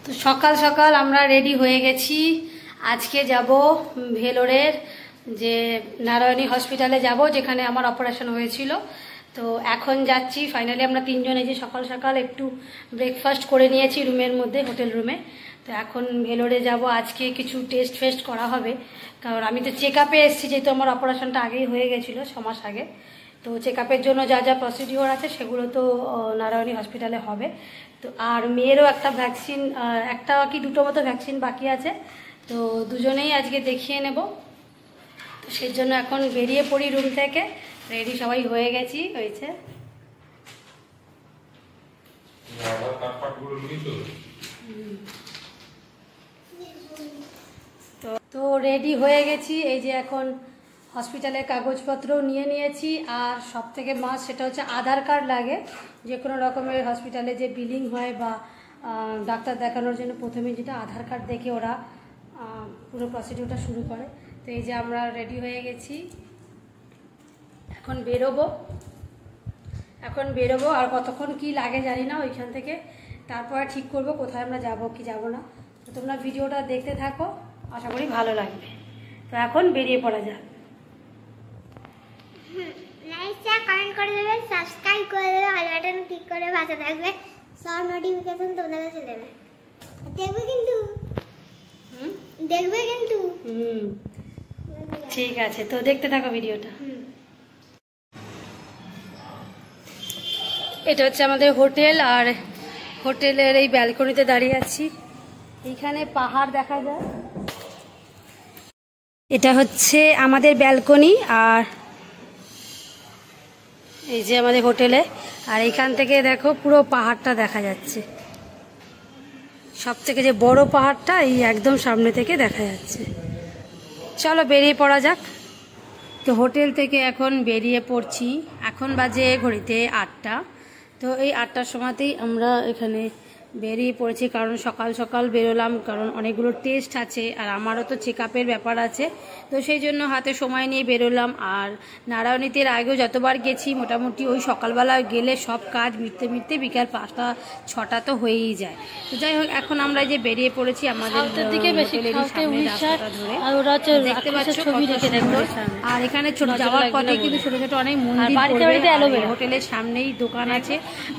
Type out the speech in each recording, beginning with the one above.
তো সকাল সকাল আমরা রেডি হয়ে গেছি। আজকে যাব ভেলোরের যে নারায়ণী হসপিটালে যাব, যেখানে আমার অপারেশন হয়েছিল। তো এখন যাচ্ছি। ফাইনালি আমরা তিনজন এই যে সকাল সকাল একটু ব্রেকফাস্ট করে নিয়েছি রুমের মধ্যে, হোটেল রুমে। তো এখন ভেলোরে যাব। আজকে কিছু টেস্ট ফেস্ট করা হবে, কারণ আমি তো চেক আপে এসেছি, যেহেতু আমার অপারেশনটা আগেই হয়ে গেছিলো 6 মাস আগে। তো চেক আপের জন্য যা যা প্রসিডিওর আছে সেগুলো তো নারায়ণী হসপিটালে হবে। তো আর মেয়েরও একটা ভ্যাকসিন, একটা কি দুটো মতো ভ্যাকসিন বাকি আছে। তো দুজনেই আজকে দেখিয়ে নেব। তো সেই জন্য এখন বেরিয়ে পড়ি রুম থেকে। রেডি সবাই হয়ে গেছি, হয়েছে। তো রেডি হয়ে গেছি। এই যে এখন হসপিটালের কাগজপত্র নিয়ে নিয়েছি। আর সব থেকে মাস্ট সেটা হচ্ছে আধার কার্ড লাগে। যে কোনো রকমের হসপিটালে যে বিলিং হয় বা ডাক্তার দেখানোর জন্য প্রথমে যেটা আধার কার্ড দেখে ওরা পুরো প্রসিডিওরটা শুরু করে। তো এই যে আমরা রেডি হয়ে গেছি, এখন বেরোবো। আর কতক্ষণ কি লাগে জানি না ওইখান থেকে। তারপরে ঠিক করব কোথায় আমরা যাব কি যাব না। তো তোমরা ভিডিওটা দেখতে থাকো, আশা করি ভালো লাগবে। তো এখন বেরিয়ে পড়া যাক। লাইক শেয়ার কমেন্ট করে দেবে, সাবস্ক্রাইব করে দেবে, অল বাটন ক্লিক করে পাশে থাকবে, সব নোটিফিকেশন তোমাদের কাছে দেবে। দেখবে কিন্তু ঠিক আছে, তো দেখতে থাকো ভিডিওটা। এটা হচ্ছে আমাদের হোটেল। আর হোটেলের এই ব্যালকনিতে দাঁড়িয়ে আছি। এইখানে পাহাড় দেখা যায়। এটা হচ্ছে আমাদের ব্যালকনি। আর এই যে আমাদের হোটেলে। আর এইখান থেকে দেখো পুরো পাহাড়টা দেখা যাচ্ছে। সব থেকে যে বড় পাহাড়টা এই একদম সামনে থেকে দেখা যাচ্ছে। চলো বেরিয়ে পড়া যাক। তো হোটেল থেকে এখন বেরিয়ে পড়ছি। এখন বাজে ঘড়িতে 8টা। তো এই 8টার সময়তেই আমরা এখানে বেরিয়ে পড়েছি, কারণ সকাল সকাল বেরোলাম, কারণ অনেকগুলো টেস্ট আছে আর আমারও তো চেক আপের ব্যাপার আছে। তো সেই জন্য হাতে সময় নিয়ে বেরোলাম। আর নারায়ণীতে আগেও যতবার গেছি মোটামুটি ওই সকালবেলা গেলে সব কাজ মিটতে মিটতে বিকাল 5টা 6টা তো হয়েই যায়। তো যাই হোক, এখন আমরা যে বেরিয়ে পড়েছি আমাদের দেখতে পাচ্ছ। আর এখানে যাওয়ার পথে কিন্তু ছোট ছোট অনেক মন্দির, হোটেলের সামনেই দোকান আছে,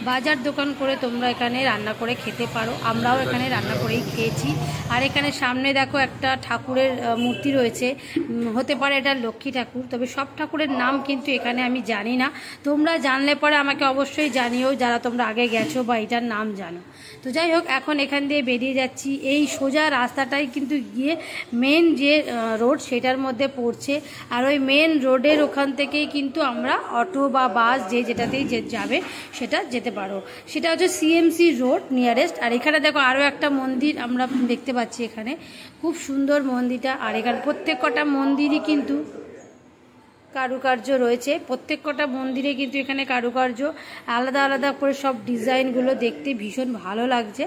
বাজার দোকান করে তোমরা এখানে রান্না করে খেতে পারো। আমরাও এখানে রান্না করেই খেয়েছি। আর এখানে সামনে দেখো একটা ঠাকুরের মূর্তি রয়েছে, হতে পারে এটা লক্ষ্মী ঠাকুর, তবে সব ঠাকুরের নাম কিন্তু এখানে আমি জানি না। তোমরা জানলে পরে আমাকে অবশ্যই জানিও, যারা তোমরা আগে গেছো বা এটার নাম জানো। তো যাই হোক, এখন এখান দিয়ে বেরিয়ে যাচ্ছি। এই সোজা রাস্তাটাই কিন্তু গিয়ে মেন যে রোড সেটার মধ্যে পড়ছে। আর ওই মেন রোডের ওখান থেকেই কিন্তু আমরা অটো বা বাস যেটাতেই যাবে সেটা যেতে পারো। সেটা হচ্ছে সিএমসি রোড নিয়ারেস্ট। আর এখানে দেখো আরও একটা মন্দির আমরা দেখতে পাচ্ছি, এখানে খুব সুন্দর মন্দিরটা। আর এখানে প্রত্যেক কটা মন্দিরই কিন্তু কারুকার্য রয়েছে। প্রত্যেক কটা মন্দিরে কিন্তু এখানে কারুকার্য আলাদা আলাদা করে, সব ডিজাইনগুলো দেখতে ভীষণ ভালো লাগছে।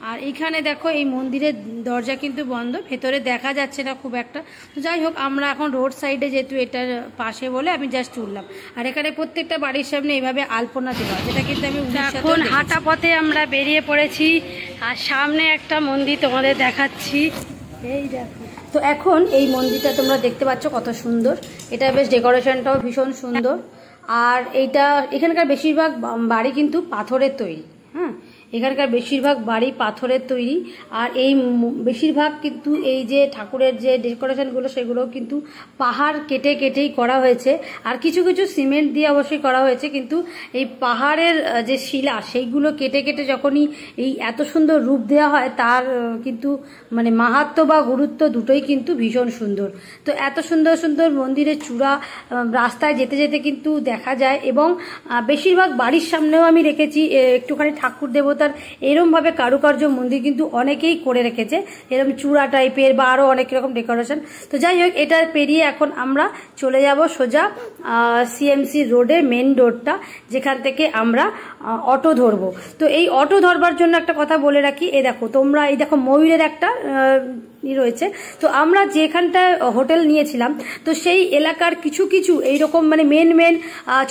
আর এখানে দেখো এই মন্দিরের দরজা কিন্তু বন্ধ, ভেতরে দেখা যাচ্ছে না খুব একটা। তো যাই হোক, আমরা এখন রোড সাইডে, যেহেতু এটার পাশে বলে আমি জাস্ট উঠলাম। আর এখানে প্রত্যেকটা বাড়ির সামনে এইভাবে আলপনা দেওয়া, যেটা কিন্তু আমি এখন হাঁটা পথে আমরা বেরিয়ে পড়েছি। আর সামনে একটা মন্দির তোমাদের দেখাচ্ছি, এই দেখো। তো এখন এই মন্দিরটা তোমরা দেখতে পাচ্ছ কত সুন্দর। এটা বেশ ডেকোরেশনটাও ভীষণ সুন্দর। আর এখানকার বেশিরভাগ বাড়ি কিন্তু পাথরের তৈরি। হ্যাঁ, এখানকার বেশিরভাগ বাড়ি পাথরের তৈরি। আর এই বেশিরভাগ কিন্তু এই যে ঠাকুরের যে ডেকোরেশনগুলো সেগুলো কিন্তু পাহাড় কেটে কেটেই করা হয়েছে। আর কিছু কিছু সিমেন্ট দিয়ে অবশ্যই করা হয়েছে, কিন্তু এই পাহাড়ের যে শিলা সেইগুলো কেটে কেটে যখনই এই এত সুন্দর রূপ দেওয়া হয়, তার কিন্তু মানে মাহাত্ম্য বা গুরুত্ব দুটোই কিন্তু ভীষণ সুন্দর। তো এত সুন্দর সুন্দর মন্দিরের চূড়া রাস্তায় যেতে যেতে কিন্তু দেখা যায়। এবং বেশিরভাগ বাড়ির সামনেও আমি রেখেছি একটুখানি ঠাকুর দেবতার এরমভাবে কারুকার্য মন্দির কিন্তু অনেকেই করে রেখেছে, এরকম চূড়া টাইপের বা আরও অনেক রকম ডেকোরেশন। তো যাই হোক, এটা পেরিয়ে এখন আমরা চলে যাব সোজা সিএমসি রোডের মেন রোডটা, যেখান থেকে আমরা অটো ধরবো। তো এই অটো ধরবার জন্য একটা কথা বলে রাখি, দেখো তোমরা এই দেখো ময়ূরের একটা রয়েছে। তো আমরা যেখানটায় হোটেল নিয়েছিলাম তো সেই এলাকার কিছু কিছু এইরকম মানে মেন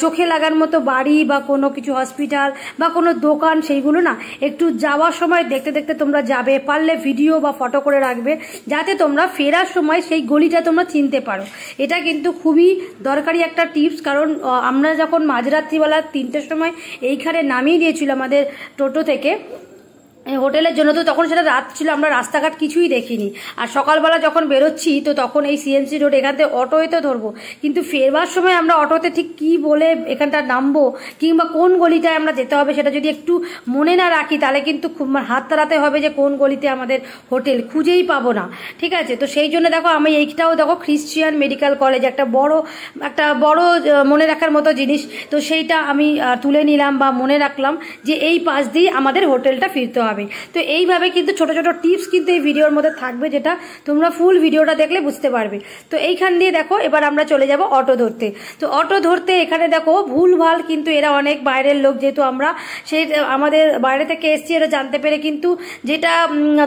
চোখে লাগার মতো বাড়ি বা কোনো কিছু হসপিটাল বা কোনো দোকান, সেইগুলো না একটু যাওয়ার সময় দেখতে দেখতে তোমরা যাবে, পারলে ভিডিও বা ফটো করে রাখবে যাতে তোমরা ফেরার সময় সেই গলিটা তোমরা চিনতে পারো। এটা কিন্তু খুবই দরকারি একটা টিপস, কারণ আমরা যখন মাঝরাত্রিবেলা 3টের সময় এইখানে নামিয়ে দিয়েছিল আমাদের টোটো থেকে হোটেলের জন্য, তো তখন সেটা রাত ছিল, আমরা রাস্তাঘাট কিছুই দেখিনি। আর সকালবেলা যখন বেরোচ্ছি তো তখন এই সিএমসি রোড এখান থেকে অটোয় তো ধরবো, কিন্তু ফেরবার সময় আমরা অটোতে ঠিক কি বলে এখানটা নামবো কিংবা কোন গলিটায় আমরা যেতে হবে সেটা যদি একটু মনে না রাখি তাহলে কিন্তু খুব হাত তাড়াতে হবে যে কোন গলিতে আমাদের হোটেল, খুঁজেই পাবো না। ঠিক আছে, তো সেই জন্য দেখো আমি এইটাও দেখো খ্রিস্টিয়ান মেডিকেল কলেজ একটা বড় মনে রাখার মতো জিনিস, তো সেইটা আমি তুলে নিলাম বা মনে রাখলাম যে এই পাশ দিয়ে আমাদের হোটেলটা ফিরতে হবে। তো এইভাবে কিন্তু ছোট ছোট টিপস কিন্তু এই ভিডিওর মধ্যে থাকবে, যেটা তোমরা ফুল ভিডিওটা দেখলে বুঝতে পারবে। তো এইখান দিয়ে দেখো এবার আমরা চলে যাব অটো ধরতে। তো অটো ধরতে এখানে দেখো ভুলভাল, কিন্তু এরা অনেক বাইরের লোক, যেহেতু আমরা সেই আমাদের বাইরে থেকে এসছি, এরা জানতে পেরে কিন্তু যেটা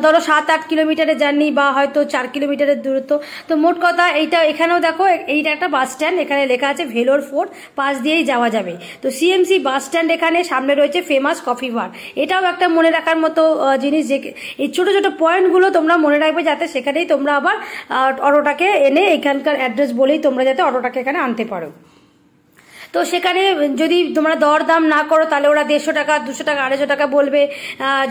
ধরো 7-8 কিলোমিটারের জার্নি বা হয়তো 4 কিলোমিটারের দূরত্ব। তো মোট কথা এইটা এখানেও দেখো এইটা একটা বাস স্ট্যান্ড, এখানে লেখা আছে ভেলোর ফোর্ট, পাশ দিয়েই যাওয়া যাবে। তো সিএমসি বাস স্ট্যান্ড, এখানে সামনে রয়েছে ফেমাস কফি বার, এটাও একটা মনে রাখার মতো জিনিস, যে এই ছোট ছোট পয়েন্টগুলো তোমরা মনে রাখবে যাতে সেখানেই তোমরা আবার অটোটাকে এনে এখানকার অ্যাড্রেস বলেই তোমরা যাতে অটোটাকে এখানে আনতে পারো। তো সেখানে যদি তোমরা দরদাম না করো তাহলে ওরা 150 টাকা 200 টাকা 250 টাকা বলবে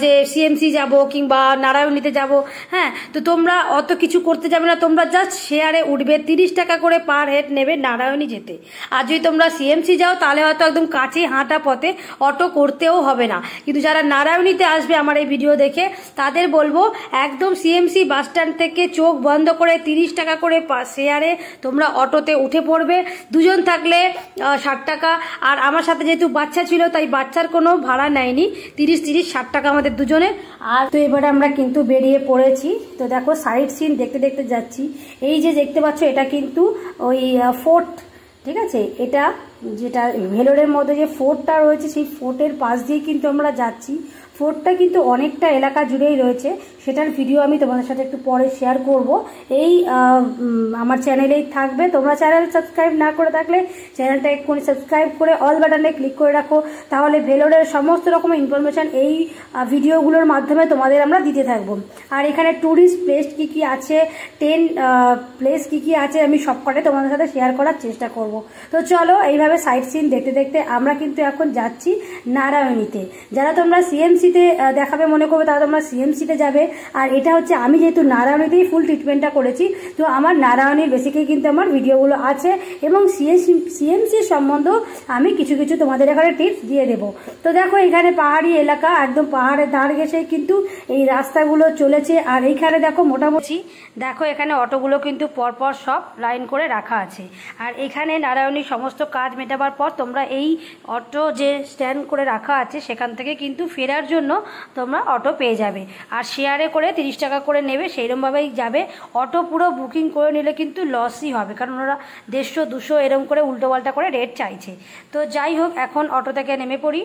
যে সিএমসি যাব কিংবা নারায়ণীতে যাব। হ্যাঁ, তো তোমরা অত কিছু করতে যাবে না, তোমরা জাস্ট শেয়ারে উঠবে, 30 টাকা করে পার হেড নেবে নারায়ণী যেতে। আর যদি তোমরা সিএমসি যাও তাহলে হয়তো একদম কাছে হাঁটা পথে, অটো করতেও হবে না। কিন্তু যারা নারায়ণীতে আসবে আমার এই ভিডিও দেখে তাদের বলবো একদম সিএমসি বাস স্ট্যান্ড থেকে চোখ বন্ধ করে 30 টাকা করে শেয়ারে তোমরা অটোতে উঠে পড়বে। দুজন থাকলে 60 টাকা, আর আমার সাথে যেহেতু বাচ্চা ছিল তাই বাচ্চার কোনো ভাড়া নেয়নি, 30-60 টাকা আমাদের দুজনে। আর তো এবারে আমরা কিন্তু বেরিয়ে পড়েছি। তো দেখো সাইড সিন দেখতে দেখতে যাচ্ছি। এই যে দেখতে পাচ্ছ এটা কিন্তু ওই ফোর্ট, ঠিক আছে, এটা যেটা ভেলোরের মধ্যে যে ফোর্টটা রয়েছে সেই ফোর্টের পাশ দিয়ে কিন্তু আমরা যাচ্ছি। ফোর্টটা কিন্তু অনেকটা এলাকা জুড়েই রয়েছে, সেটার ভিডিও আমি তোমাদের সাথে একটু পরে শেয়ার করব, এই আমার চ্যানেলেই থাকবে। তোমরা চ্যানেল সাবস্ক্রাইব না করে থাকলে চ্যানেলটা এক্ষুনি সাবস্ক্রাইব করে অল বাটনে ক্লিক করে রাখো, তাহলে ভেলোরের সমস্ত রকমের ইনফরমেশান এই ভিডিওগুলোর মাধ্যমে তোমাদের আমরা দিতে থাকবো। আর এখানে ট্যুরিস্ট প্লেস কী কী আছে, 10 প্লেস কী কী আছে আমি সবকটাই তোমাদের সাথে শেয়ার করার চেষ্টা করব। তো চলো এইভাবে সাইট সিন দেখতে দেখতে আমরা কিন্তু এখন যাচ্ছি নারায়ণীতে। যারা তোমরা সিএমসিতে দেখাবে মনে করবে তারা তোমরা সিএমসিতে যাবে। আর এটা হচ্ছে আমি যেহেতু নারায়ণীতেই ফুল ট্রিটমেন্টটা করেছি, তো আমার নারায়ণীর বেসিকেই কিন্তু আমার ভিডিওগুলো আছে এবং সিএমসির সম্বন্ধেও আমি কিছু কিছু তোমাদের এখানে টিপস দিয়ে দেবো। তো দেখো এখানে পাহাড়ি এলাকা, একদম পাহাড়ের ধার ঘেঁষে কিন্তু এই রাস্তাগুলো চলেছে। আর এইখানে দেখো মোটামুটি দেখো এখানে অটোগুলো কিন্তু পরপর সব লাইন করে রাখা আছে। আর এখানে নারায়ণীর সমস্ত কাজ মেটাবার পর তোমরা এই অটো যে স্ট্যান্ড করে রাখা আছে সেখান থেকে কিন্তু ফেরার জন্য তোমরা অটো পেয়ে যাবে। আর শেয়ারে করে 30 টাকা করে নেবে, সেইরকমভাবেই যাবে। অটো পুরো বুকিং করে নিলে কিন্তু লসই হবে, কারণ ওরা 150-200 এরকম করে উল্টোপাল্টা করে রেট চাইছে। তো যাই হোক এখন অটো থেকে নেমে পড়ি।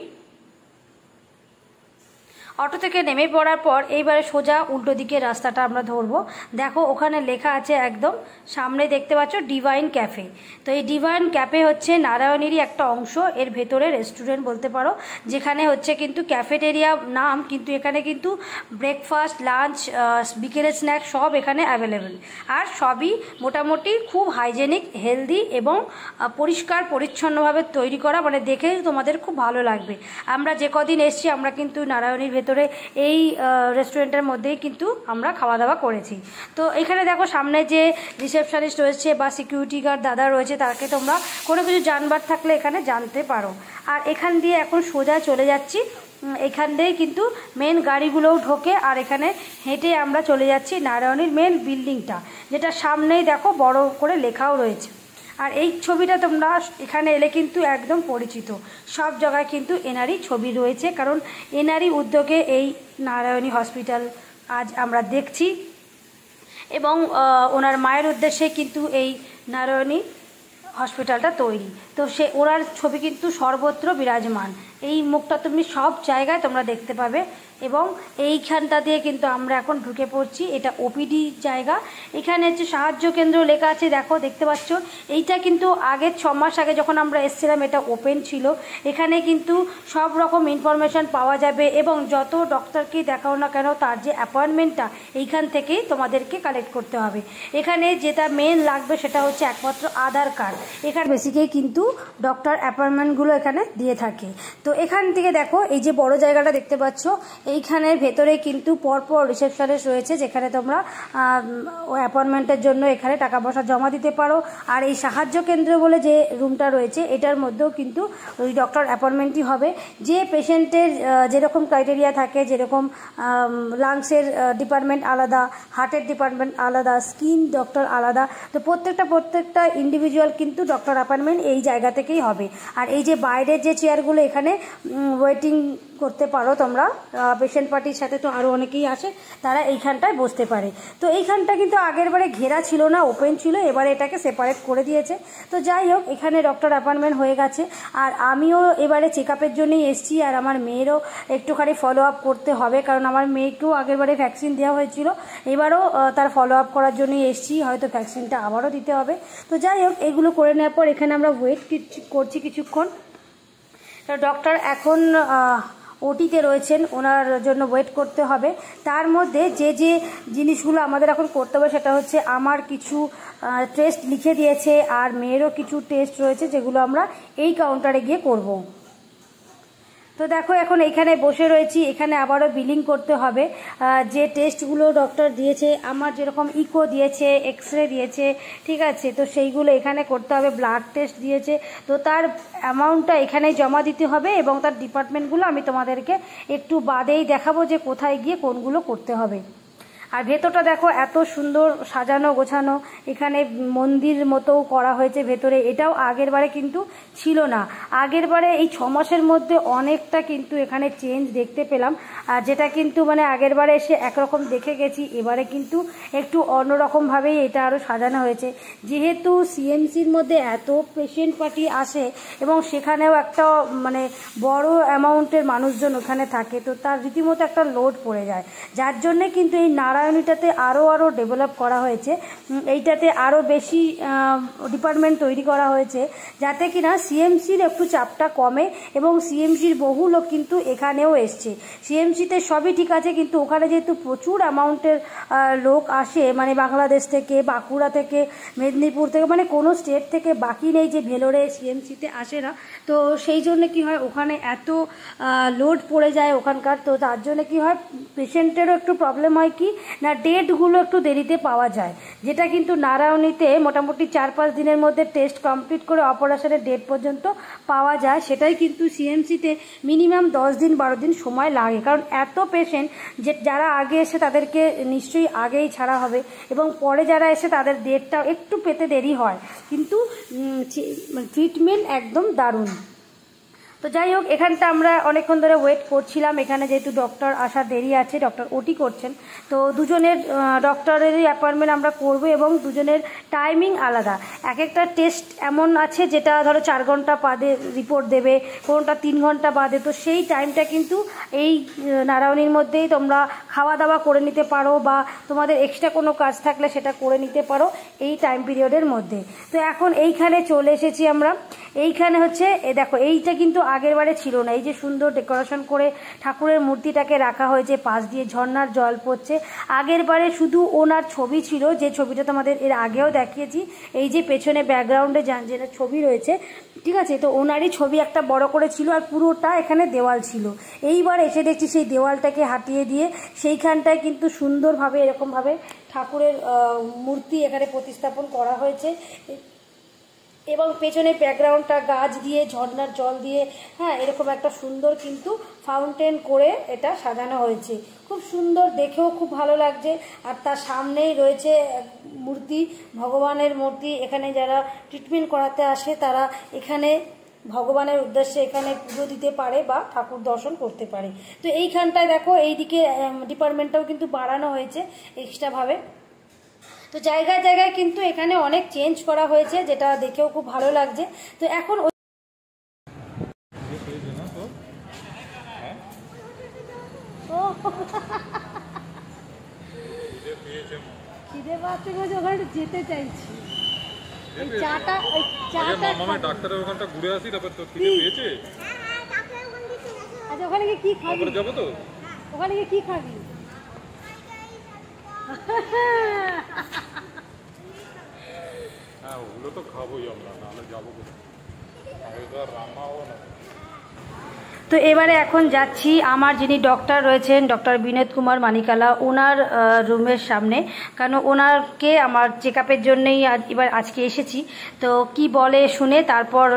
অটো থেকে নেমে পড়ার পর এইবারে সোজা উল্টো দিকে রাস্তাটা আমরা ধরবো। দেখো ওখানে লেখা আছে একদম সামনে দেখতে পাচ্ছ ডিভাইন ক্যাফে। তো এই ডিভাইন ক্যাফে হচ্ছে নারায়ণীরই একটা অংশ, এর ভেতরে রেস্টুরেন্ট বলতে পারো, যেখানে হচ্ছে কিন্তু ক্যাফেটেরিয়া নাম, কিন্তু এখানে কিন্তু ব্রেকফাস্ট, লাঞ্চ, বিকেলের স্ন্যাক্স সব এখানে অ্যাভেলেবেল। আর সবই মোটামুটি খুব হাইজেনিক, হেলদি এবং পরিষ্কার পরিচ্ছন্নভাবে তৈরি করা, মানে দেখে তোমাদের খুব ভালো লাগবে। আমরা যে কদিন এসছি আমরা কিন্তু নারায়ণীর ভেতরে এই রেস্টুরেন্টের মধ্যেই কিন্তু আমরা খাওয়া দাওয়া করেছি। তো এখানে দেখো সামনে যে রিসেপশনিস্ট রয়েছে বা সিকিউরিটি গার্ড দাদা রয়েছে, তাকে তোমরা কোনো কিছু জানবার থাকলে এখানে জানতে পারো। আর এখান দিয়ে এখন সোজা চলে যাচ্ছি, এখান দিয়েই কিন্তু মেন গাড়িগুলোও ঢোকে। আর এখানে হেঁটে আমরা চলে যাচ্ছি নারায়ণীর মেন বিল্ডিংটা, যেটা সামনেই দেখো বড় করে লেখাও রয়েছে। আর এই ছবিটা তোমরা এখানে এলে কিন্তু একদম পরিচিত, সব জায়গায় কিন্তু এনারই ছবি রয়েছে, কারণ এনারই উদ্যোগে এই নারায়ণী হসপিটাল আজ আমরা দেখছি এবং ওনার মায়ের উদ্দেশ্যে কিন্তু এই নারায়ণী হসপিটালটা তৈরি। তো ওনার ছবি কিন্তু সর্বত্র বিরাজমান, এই মুখটা তুমি সব জায়গায় তোমরা দেখতে পাবে। এবং এইখানটা দিয়ে কিন্তু আমরা এখন ঢুকে পড়ছি, এটা ওপিডি জায়গা। এখানে হচ্ছে সাহায্য কেন্দ্র লেখা আছে, দেখো দেখতে পাচ্ছ। এইটা কিন্তু আগের 6 মাস আগে যখন আমরা এসেছিলাম এটা ওপেন ছিল। এখানে কিন্তু সব রকম ইনফরমেশান পাওয়া যাবে এবং যত ডক্টরকেই দেখাও না কেন তার যে অ্যাপয়েন্টমেন্টটা এইখান থেকেই তোমাদেরকে কালেক্ট করতে হবে। এখানে যেটা মেন লাগবে সেটা হচ্ছে একমাত্র আধার কার্ড। এখানে বেসিকেই কিন্তু ডক্টর অ্যাপয়েন্টমেন্টগুলো এখানে দিয়ে থাকে। তো এখান থেকে দেখো এই যে বড় জায়গাটা দেখতে পাচ্ছ, এইখানের ভেতরে কিন্তু পরপর রিসেপশনিস্ট রয়েছে যেখানে তোমরা অ্যাপয়েন্টমেন্টের জন্য এখানে টাকা পয়সা জমা দিতে পারো। আর এই সাহায্য কেন্দ্র বলে যে রুমটা রয়েছে এটার মধ্যেও কিন্তু ওই ডক্টর অ্যাপয়েন্টমেন্টই হবে। যে পেশেন্টের যেরকম ক্রাইটেরিয়া থাকে, যেরকম লাংসের ডিপার্টমেন্ট আলাদা, হার্টের ডিপার্টমেন্ট আলাদা, স্কিন ডক্টর আলাদা, তো প্রত্যেকটা ইন্ডিভিজুয়াল কিন্তু ডক্টর অ্যাপয়েন্টমেন্ট এই জায়গা থেকেই হবে। আর এই যে বাইরের যে চেয়ারগুলো এখানে ওয়েটিং করতে পারো তোমরা, পেশেন্ট পার্টির সাথে তো আরও অনেকেই আসে, তারা এইখানটায় বসতে পারে। তো এইখানটা কিন্তু আগের বারে ঘেরা ছিল না, ওপেন ছিল, এবারে এটাকে সেপারেট করে দিয়েছে। তো যাই হোক, এখানে ডক্টর অ্যাপয়েন্টমেন্ট হয়ে গেছে। আর আমিও এবারে চেক আপের জন্যই এসেছি, আর আমার মেয়েরও একটুখানি ফলো আপ করতে হবে, কারণ আমার মেয়েকেও আগের বারে ভ্যাকসিন দেওয়া হয়েছিল, এবারও তার ফলো আপ করার জন্যই এসেছি, হয়তো ভ্যাকসিনটা আবারও দিতে হবে। তো যাই হোক, এগুলো করে নেওয়ার পর এখানে আমরা ওয়েট করছি কিছুক্ষণ। ডক্টর এখন ওটিতে রয়েছেন, ওনার জন্য ওয়েট করতে হবে। তার মধ্যে যে যে জিনিসগুলো আমাদের এখন করতে হবে সেটা হচ্ছে আমার কিছু টেস্ট লিখে দিয়েছে, আর মেয়েরও কিছু টেস্ট রয়েছে যেগুলো আমরা এই কাউন্টারে গিয়ে করব। তো দেখো এখন এইখানে বসে রয়েছি, এখানে আবারও বিলিং করতে হবে। যে টেস্টগুলো ডক্টর দিয়েছে, আমার যেরকম ইকো দিয়েছে, এক্স রে দিয়েছে, ঠিক আছে, তো সেইগুলো এখানে করতে হবে। ব্লাড টেস্ট দিয়েছে, তো তার অ্যামাউন্টটা এখানেই জমা দিতে হবে এবং তার ডিপার্টমেন্টগুলো আমি তোমাদেরকে একটু বাদেই দেখাবো যে কোথায় গিয়ে কোনগুলো করতে হবে। আর ভেতরটা দেখো এত সুন্দর সাজানো গোছানো, এখানে মন্দির মতো করা হয়েছে ভেতরে, এটাও আগের বারে কিন্তু ছিল না। আগের বারে এই 6 মাসের মধ্যে অনেকটা কিন্তু এখানে চেঞ্জ দেখতে পেলাম, আর যেটা কিন্তু মানে আগের বারে এসে একরকম দেখে গেছি, এবারে কিন্তু একটু অন্যরকমভাবেই এটা আরও সাজানো হয়েছে। যেহেতু সিএমসির মধ্যে এত পেশেন্ট পার্টি আসে এবং সেখানেও একটা মানে বড় অ্যামাউন্টের মানুষজন ওখানে থাকে, তো তার রীতিমতো একটা লোড পড়ে যায়, যার জন্যে কিন্তু এই নারায়ণীটাতে আরও ডেভেলপ করা হয়েছে। এইটাতে আরও বেশি ডিপার্টমেন্ট তৈরি করা হয়েছে যাতে কিনা সিএমসির একটু চাপটা কমে, এবং সিএমসির বহু লোক কিন্তু এখানেও এসছে। সিএমসিতে সবই ঠিক আছে, কিন্তু ওখানে যেহেতু প্রচুর অ্যামাউন্টের লোক আসে, মানে বাংলাদেশ থেকে, বাঁকুড়া থেকে, মেদিনীপুর থেকে, মানে কোনো স্টেট থেকে বাকি নেই যে ভেলোরে সিএমসিতে আসে না। তো সেই জন্য কি হয়, ওখানে এত লোড পড়ে যায় ওখানকার, তো তার জন্য কি হয়, পেশেন্টেরও একটু প্রবলেম হয় কি না, ডেটগুলো একটু দেরিতে পাওয়া যায়, যেটা কিন্তু নারায়ণীতে মোটামুটি 4-5 দিনের মধ্যে টেস্ট কমপ্লিট করে অপারেশনের ডেট পর্যন্ত পাওয়া যায়। সেটাই কিন্তু সিএমসিতে মিনিমাম 10 দিন 12 দিন সময় লাগে, কারণ এত পেশেন্ট যে যারা আগে এসে তাদেরকে নিশ্চয়ই আগেই ছাড়া হবে, এবং পরে যারা এসে তাদের ডেটটা একটু পেতে দেরি হয়, কিন্তু ট্রিটমেন্ট একদম দারুণ। তো যাই হোক, এখানটা আমরা অনেকক্ষণ ধরে ওয়েট করছিলাম। এখানে যেহেতু ডক্টর আসার দেরি আছে, ডক্টর ওটি করছেন, তো দুজনের ডক্টরেরই অ্যাপয়েন্টমেন্ট আমরা করব, এবং দুজনের টাইমিং আলাদা। এক একটা টেস্ট এমন আছে যেটা ধরো 4 ঘন্টা বাদে রিপোর্ট দেবে, কোনোটা 3 ঘন্টা বাদে, তো সেই টাইমটা কিন্তু এই নারায়ণীর মধ্যেই তোমরা খাওয়া দাওয়া করে নিতে পারো, বা তোমাদের এক্সট্রা কোনো কাজ থাকলে সেটা করে নিতে পারো এই টাইম পিরিয়ডের মধ্যে। তো এখন এইখানে চলে এসেছি আমরা। এইখানে হচ্ছে দেখো, এইটা কিন্তু আগের বারে ছিল না। এই যে সুন্দর ডেকোরেশন করে ঠাকুরের মূর্তিটাকে রাখা হয়েছে, পাশ দিয়ে ঝর্ণার জল পড়ছে। আগের বারে শুধু ওনার ছবি ছিল, যে ছবিটা তোমাদের এর আগেও দেখিয়েছি। এই যে পেছনে ব্যাকগ্রাউন্ডে যেটা ছবি রয়েছে, ঠিক আছে, তো ওনারই ছবি একটা বড় করে ছিল, আর পুরোটা এখানে দেওয়াল ছিল। এইবার এসে দেখছি সেই দেওয়ালটাকে হাটিয়ে দিয়ে সেইখানটায় কিন্তু সুন্দরভাবে এরকমভাবে ঠাকুরের মূর্তি এখানে প্রতিস্থাপন করা হয়েছে, এবং পেছনে ব্যাকগ্রাউন্ডটা গাছ দিয়ে, ঝর্ণার জল দিয়ে, হ্যাঁ, এরকম একটা সুন্দর কিন্তু ফাউন্টেন করে এটা সাজানো হয়েছে। খুব সুন্দর, দেখেও খুব ভালো লাগছে। আর তার সামনেই রয়েছে মূর্তি, ভগবানের মূর্তি। এখানে যারা ট্রিটমেন্ট করাতে আসে তারা এখানে ভগবানের উদ্দেশ্যে এখানে পুজো দিতে পারে বা ঠাকুর দর্শন করতে পারে। তো এইখানটায় দেখো, এইদিকে ডিপার্টমেন্টটাও কিন্তু বাড়ানো হয়েছে এক্সট্রাভাবে। তো জায়গায় জায়গায় কিন্তু এখানে অনেক চেঞ্জ করা হয়েছে, যেটা দেখেও খুব ভালো লাগছে। তো এখন খিদে পাচ্ছে বলে ওখানে যেতে চাইছি। চাটা ডাক্তারের ওখানটা ঘুরে আসি, তারপর তোর খিদে পেয়েছে। আচ্ছা ওখানে গিয়ে কি খাবি? যাবো তো, ওখানে গিয়ে কি খাবি? হ্যাঁ ওগুলো তো খাবোই আমরা, নাহলে যাবো কোথায়? রান্নাও না। তো এবারে এখন যাচ্ছি আমার যিনি ডক্টর রয়েছেন, ডক্টর বিনোদ কুমার মানিকালা, ওনার রুমের সামনে, কারণ ওনারকে আমার চেক আপের জন্যই এবার আজকে এসেছি। তো কি বলে শুনে তারপর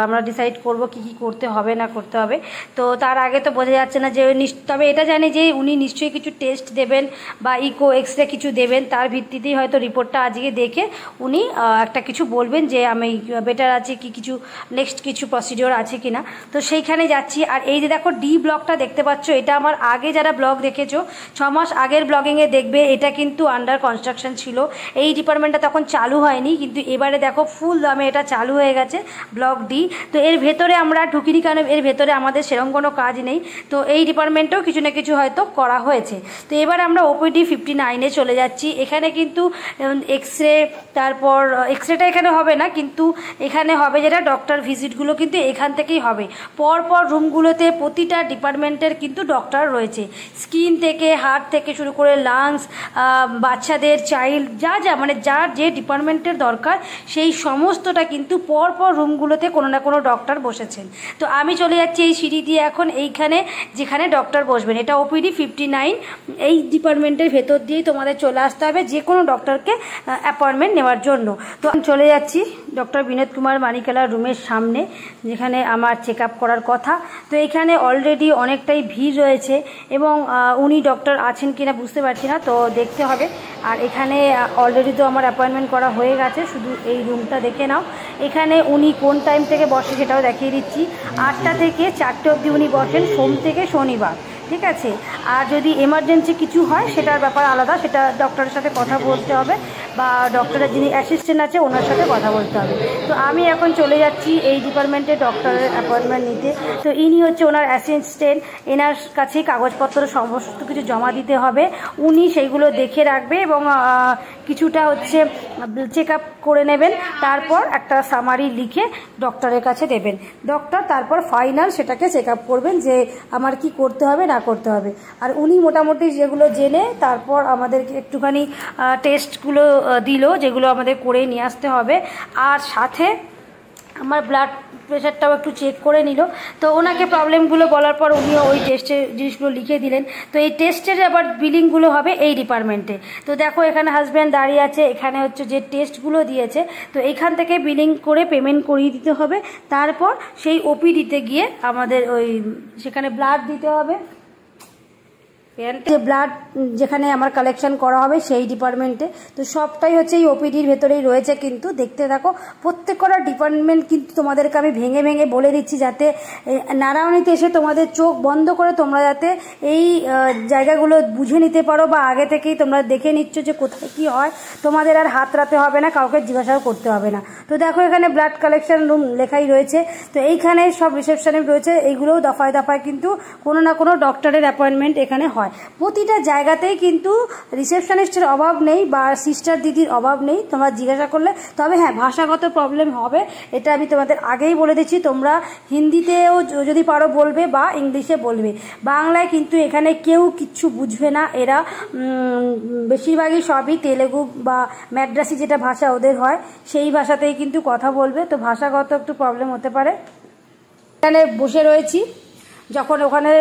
আমরা ডিসাইড করব কি কি করতে হবে না করতে হবে। তো তার আগে তো বোঝা যাচ্ছে না যে, তবে এটা জানি যে উনি নিশ্চয়ই কিছু টেস্ট দেবেন বা ইকো এক্সরে কিছু দেবেন, তার ভিত্তিতেই হয়তো রিপোর্টটা আজকে দেখে উনি একটা কিছু বলবেন যে আমি বেটার আছি কি, কিছু নেক্সট কিছু প্রসিডিওর আছে কিনা। তো সেইখানে যাচ্ছি। আর এই যে দেখো ডি ব্লকটা দেখতে পাচ্ছ, এটা আমার আগে যারা ব্লগ দেখেছো 6 মাস আগের ব্লগিংয়ে দেখবে, এটা কিন্তু আন্ডার কনস্ট্রাকশন ছিল, এই ডিপার্টমেন্টটা তখন চালু হয়নি, কিন্তু এবারে দেখো ফুল দামে এটা চালু হয়ে গেছে ব্লক ডি। তো এর ভেতরে আমরা ঢুকিনি, কারণ এর ভেতরে আমাদের সেরকম কোনো কাজ নেই। তো এই ডিপার্টমেন্টেও কিছু না কিছু হয়তো করা হয়েছে। তো এবার আমরা ওপিডি 59-এ চলে যাচ্ছি। এখানে কিন্তু এক্সরে, তারপর এক্সরেটা এখানে হবে না, কিন্তু এখানে হবে যেটা ডক্টর ভিজিটগুলো কিন্তু এখান থেকেই হবে। পরপর রুমগুলোতে প্রতিটা ডিপার্টমেন্টের কিন্তু ডক্টর রয়েছে, স্কিন থেকে হার্ট থেকে শুরু করে লাংস, বাচ্চাদের, চাইল্ড, যা যা মানে যার যে ডিপার্টমেন্টের দরকার সেই সমস্তটা কিন্তু পরপর রুমগুলোতে কোনো না কোনো ডক্টর বসেছেন। তো আমি চলে যাচ্ছি এই সিঁড়ি দিয়ে এখন এইখানে যেখানে ডক্টর বসবেন, এটা ওপিডি 59, এই ডিপার্টমেন্টের ভেতর দিয়েই তোমাদের চলে আসতে হবে যে কোনো ডক্টরকে অ্যাপয়েন্টমেন্ট নেওয়ার জন্য। তো আমি চলে যাচ্ছি ডক্টর বিনোদ কুমার মানিকালার রুমের সামনে, যেখানে আমার চেক আপ করার কথা। তো এখানে অলরেডি অনেকটাই ভিড় রয়েছে এবং উনি ডক্টর আছেন কিনা বুঝতে পারছি না, তো দেখতে হবে। আর এখানে অলরেডি তো আমার অ্যাপয়েন্টমেন্ট করা হয়ে গেছে, শুধু এই রুমটা দেখে নাও। এখানে উনি কোন টাইম থেকে বসে সেটাও দেখিয়ে দিচ্ছি। 8টা থেকে 4টে অবধি উনি বসেন, সোম থেকে শনিবার, ঠিক আছে। আর যদি এমার্জেন্সি কিছু হয় সেটার ব্যাপার আলাদা, সেটা ডক্টরের সাথে কথা বলতে হবে বা ডক্টরের যিনি অ্যাসিস্ট্যান্ট আছে ওনার সাথে কথা বলতে হবে। তো আমি এখন চলে যাচ্ছি এই ডিপার্টমেন্টে ডক্টরের অ্যাপয়েন্টমেন্ট নিতে। তো ইনি হচ্ছে ওনার অ্যাসিস্ট্যান্ট, এনার কাছেই কাগজপত্র সমস্ত কিছু জমা দিতে হবে, উনি সেইগুলো দেখে রাখবে এবং কিছুটা হচ্ছে চেক আপ করে নেবেন, তারপর একটা সামারি লিখে ডক্টরের কাছে দেবেন। ডক্টর তারপর ফাইনাল সেটাকে চেক আপ করবেন যে আমার কি করতে হবে না করতে হবে। আর উনি মোটামুটি যেগুলো জেনে তারপর আমাদেরকে একটুখানি টেস্টগুলো দিল, যেগুলো আমাদের করে নিয়ে আসতে হবে। আর সাথে আমার ব্লাড প্রেশারটাও একটু চেক করে নিল। তো ওনাকে প্রবলেমগুলো বলার পর উনিও ওই টেস্টের জিনিসগুলো লিখে দিলেন। তো এই টেস্টের আবার বিলিংগুলো হবে এই ডিপার্টমেন্টে। তো দেখো এখানে হাজব্যান্ড দাঁড়িয়ে আছে, এখানে হচ্ছে যে টেস্টগুলো দিয়েছে, তো এখান থেকে বিলিং করে পেমেন্ট করিয়ে দিতে হবে। তারপর সেই ওপিডিতে গিয়ে আমাদের ওই সেখানে ব্লাড দিতে হবে, ব্লাড যেখানে আমার কালেকশন করা হবে সেই ডিপার্টমেন্টে। তো সবটাই হচ্ছে এই ওপিডির ভেতরেই রয়েছে। কিন্তু দেখতে থাকো, প্রত্যেক কটা ডিপার্টমেন্ট কিন্তু তোমাদেরকে আমি ভেঙে ভেঙে বলে দিচ্ছি, যাতে নারায়ণীতে এসে তোমাদের চোখ বন্ধ করে তোমরা যাতে এই জায়গাগুলো বুঝে নিতে পারো, বা আগে থেকেই তোমরা দেখে নিচ্ছ যে কোথায় কি হয়, তোমাদের আর হাত রাতে হবে না, কাউকে জিজ্ঞাসাও করতে হবে না। তো দেখো এখানে ব্লাড কালেকশন রুম লেখাই রয়েছে। তো এইখানে সব রিসেপশনে রয়েছে, এইগুলোও দফায় দফায় কিন্তু কোনো না কোনো ডক্টরের অ্যাপয়েন্টমেন্ট এখানে হয়। প্রতিটা জায়গাতেই কিন্তু রিসেপশনিস্টের অভাব নেই বা সিস্টার দিদির অভাব নেই, তোমরা জিজ্ঞাসা করলে। তবে হ্যাঁ, ভাষাগত প্রবলেম হবে, এটা আমি তোমাদের আগেই বলে দিচ্ছি। তোমরা হিন্দিতেও যদি পারো বলবে বা ইংলিশে বলবে, বাংলায় কিন্তু এখানে কেউ কিচ্ছু বুঝবে না। এরা বেশিরভাগই সবই তেলেগু বা ম্যাড্রাসি যেটা ভাষা ওদের হয় সেই ভাষাতেই কিন্তু কথা বলবে। তো ভাষাগত একটু প্রবলেম হতে পারে। এখানে বসে রয়েছি, যখন ওখানে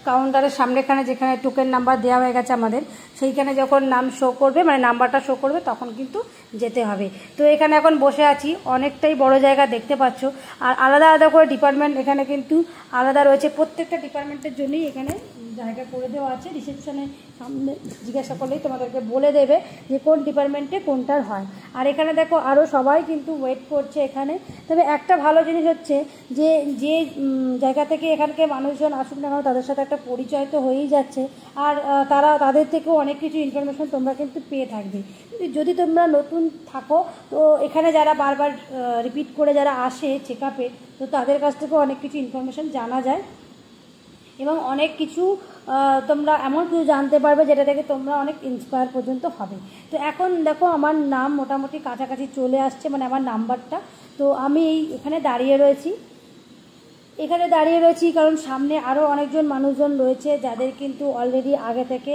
কাউন্টারের সামনেখানে যেখানে টোকেন নাম্বার দেওয়া হয়ে গেছে আমাদের, সেইখানে যখন নাম শো করবে, মানে নাম্বারটা শো করবে, তখন কিন্তু যেতে হবে। তো এখানে এখন বসে আছি, অনেকটাই বড় জায়গা দেখতে পাচ্ছ। আর আলাদা আলাদা করে ডিপার্টমেন্ট এখানে কিন্তু আলাদা রয়েছে, প্রত্যেকটা ডিপার্টমেন্টের জন্যই এখানে জায়গা করে দেওয়া আছে। রিসেপশনে সামনে জিজ্ঞাসা করলেই তোমাদেরকে বলে দেবে যে কোন ডিপার্টমেন্টে কোনটার হয়। আর এখানে দেখো আরও সবাই কিন্তু ওয়েট করছে এখানে। তবে একটা ভালো জিনিস হচ্ছে যে যে জায়গা থেকে এখানকে মানুষজন আসুক না কেন, তাদের সাথে একটা পরিচয় তো হয়েই যাচ্ছে। আর তাদের থেকেও অনেক কিছু ইনফরমেশন তোমরা কিন্তু পেয়ে থাকবে। যদি তোমরা নতুন থাকো, তো এখানে যারা বারবার রিপিট করে যারা আসে চেক আপে, তো তাদের কাছ থেকেও অনেক কিছু ইনফরমেশন জানা যায় এবং অনেক কিছু তোমরা এমন কিছু জানতে পারবে যেটা থেকে তোমরা অনেক ইন্সপায়ার পর্যন্ত হবে। তো এখন দেখো আমার নাম মোটামুটি কাছাকাছি চলে আসছে, মানে আমার নাম্বারটা। তো আমি এখানে দাঁড়িয়ে রয়েছি কারণ সামনে আরও অনেকজন মানুষজন রয়েছে যাদের কিন্তু অলরেডি আগে থেকে